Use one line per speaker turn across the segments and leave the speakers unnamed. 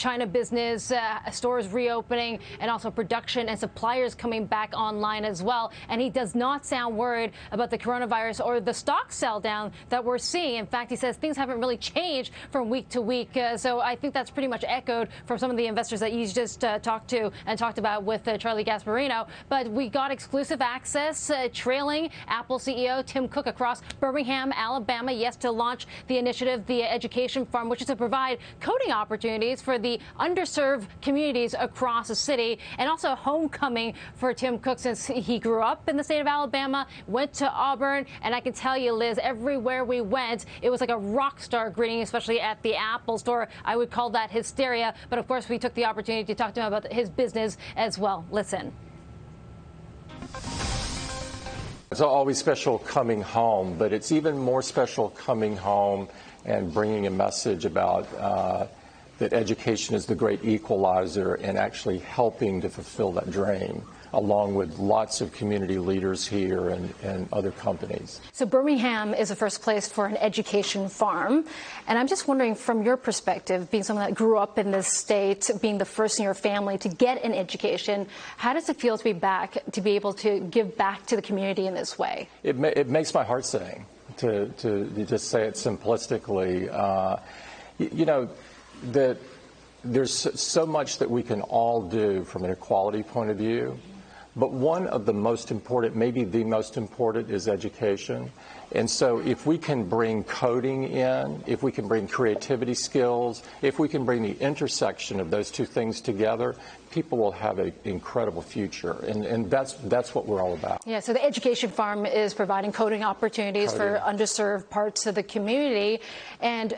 China business, stores reopening, and also production and suppliers coming back online as well. And he does not sound worried about the coronavirus or the stock sell down that we're seeing. In fact, he says things haven't really changed from week to week. So I think that's pretty much echoed from some of the investors that you just talked about with Charlie Gasparino. But we got exclusive access trailing Apple CEO Tim Cook across Birmingham, Alabama, to launch the initiative, the Education Farm, which is to provide coding opportunities for the underserved communities across the city, and also homecoming for Tim Cook since he grew up in the state of Alabama, went to Auburn, and I can tell you, Liz, everywhere we went, it was like a rock star greeting, especially at the Apple store. I would call that hysteria, but of course we took the opportunity to talk to him about his business as well. Listen.
It's always special coming home, but it's even more special coming home and bringing a message about that education is the great equalizer and actually helping to fulfill that dream, along with lots of community leaders here and other companies.
So Birmingham is the first place for an education farm. And I'm just wondering, from your perspective, being someone that grew up in this state, being the first in your family to get an education, how does it feel to be back, to be able to give back to the community in this way?
It makes my heart sing, to just say it simplistically. That there's so much that we can all do from an equality point of view, but one of the most important, maybe the most important, is education. And so if we can bring coding in, if we can bring creativity skills, if we can bring the intersection of those two things together, people will have an incredible future. And that's what we're all about.
Yeah, so the Education Farm is providing coding opportunities for underserved parts of the community. And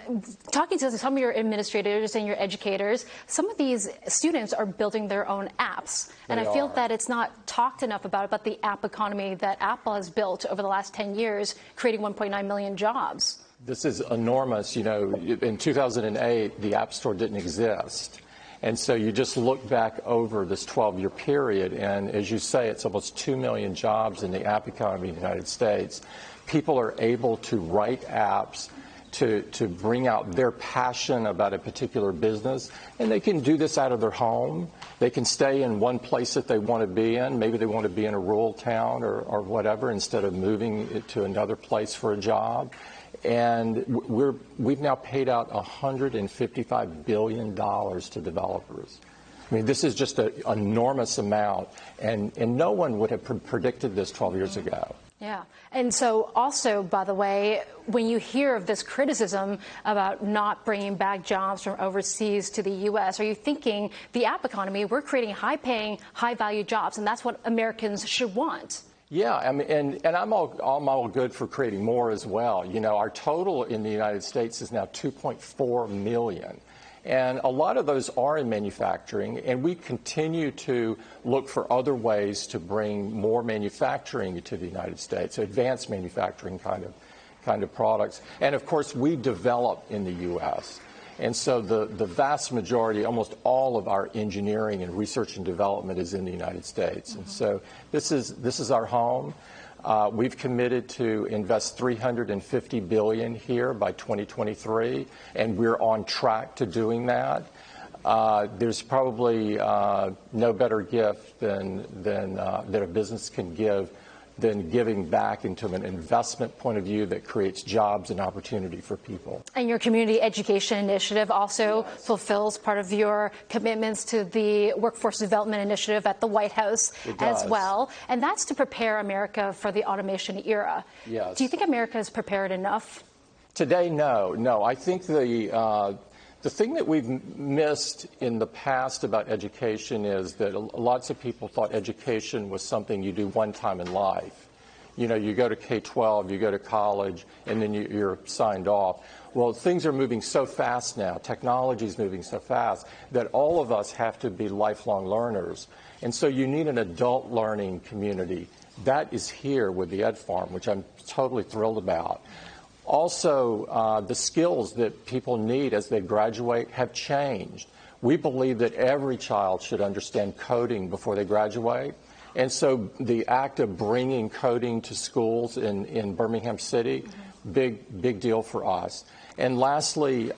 talking to some of your administrators and your educators, some of these students are building their own apps. And I feel that it's not talked enough about the app economy that Apple has built over the last 10 years, creating 1.9 million jobs.
This is enormous. You know, in 2008, the App Store didn't exist. And so you just look back over this 12-year period, and as you say, it's almost 2 million jobs in the app economy in the United States. People are able to write apps to bring out their passion about a particular business, and they can do this out of their home. They can stay in one place that they want to be in. Maybe they want to be in a rural town or whatever, instead of moving it to another place for a job. And we've now paid out $155 billion to developers. I mean, this is just an enormous amount, and no one would have predicted this 12 years ago.
Yeah. And so also, by the way, when you hear of this criticism about not bringing back jobs from overseas to the U.S., are you thinking the app economy, we're creating high-paying, high-value jobs, and that's what Americans should want?
Yeah, I mean, and I'm all good for creating more as well. You know, our total in the United States is now 2.4 million. And a lot of those are in manufacturing, and we continue to look for other ways to bring more manufacturing to the United States, advanced manufacturing kind of products. And of course, we develop in the U.S. And so the vast majority, almost all of our engineering and research and development is in the United States. And so this is our home. We've committed to invest $350 billion here by 2023, and we're on track to doing that. There's probably no better gift than that a business can give than giving back into an investment point of view that creates jobs and opportunity for people.
And your community education initiative also fulfills part of your commitments to the Workforce Development Initiative at the White House as well. And that's to prepare America for the automation era.
Yes.
Do you think America is prepared enough?
Today, no. I think the thing that we've missed in the past about education is that lots of people thought education was something you do one time in life. You know, you go to K-12, you go to college, and then you're signed off. Well, things are moving so fast now, technology is moving so fast, that all of us have to be lifelong learners. And so you need an adult learning community. That is here with the Ed Farm, which I'm totally thrilled about. Also, the skills that people need as they graduate have changed. We believe that every child should understand coding before they graduate. And so the act of bringing coding to schools in Birmingham City, big deal for us. And lastly,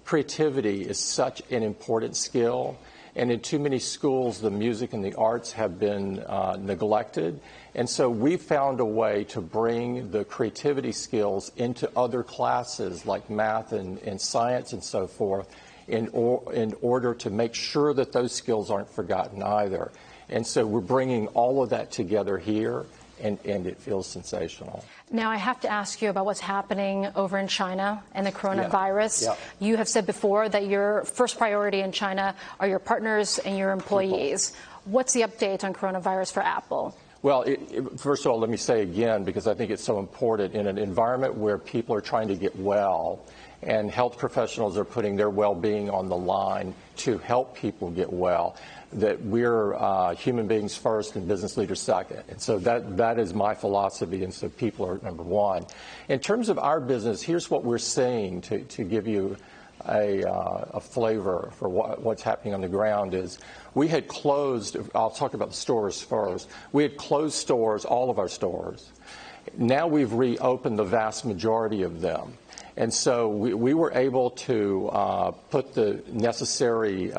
creativity is such an important skill. And in too many schools, the music and the arts have been neglected. And so we found a way to bring the creativity skills into other classes like math and science and so forth in order to make sure that those skills aren't forgotten either. And so we're bringing all of that together here, and it feels sensational.
Now, I have to ask you about what's happening over in China and the coronavirus.
Yeah.
You have said before that your first priority in China are your partners and your employees. What's the update on coronavirus for Apple?
Well, first of all, let me say again, because I think it's so important, in an environment where people are trying to get well and health professionals are putting their well-being on the line to help people get well, that we're human beings first and business leaders second. And so that is my philosophy, and so people are number one. In terms of our business, here's what we're seeing to give you a flavor for what's happening on the ground is we had closed, I'll talk about the stores first, we had closed stores, all of our stores. Now we've reopened the vast majority of them. And so we were able to put the necessary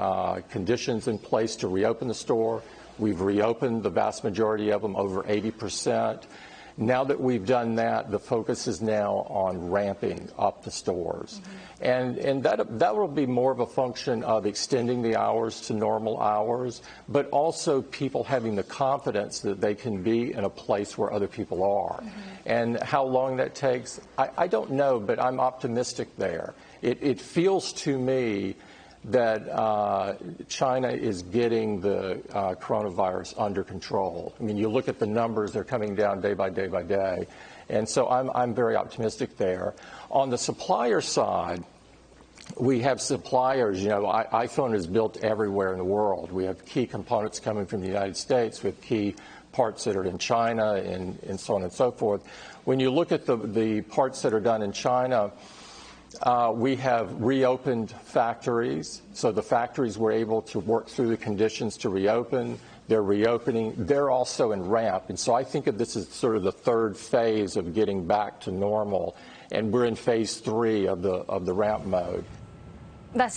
conditions in place to reopen the store. We've reopened the vast majority of them, over 80%. Now that we've done that, the focus is now on ramping up the stores. And that will be more of a function of extending the hours to normal hours, but also people having the confidence that they can be in a place where other people are. And how long that takes, I don't know, but I'm optimistic there. It feels to me that China is getting the coronavirus under control. I mean, you look at the numbers, they're coming down day by day by day. And so I'm very optimistic there. On the supplier side, we have suppliers, you know, iPhone is built everywhere in the world. We have key components coming from the United States with key parts that are in China and so on and so forth. When you look at the parts that are done in China, we have reopened factories, so the factories were able to work through the conditions to reopen. They're reopening. They're also in ramp, and so I think of this as sort of the third phase of getting back to normal, and we're in phase 3 of the ramp mode.
That's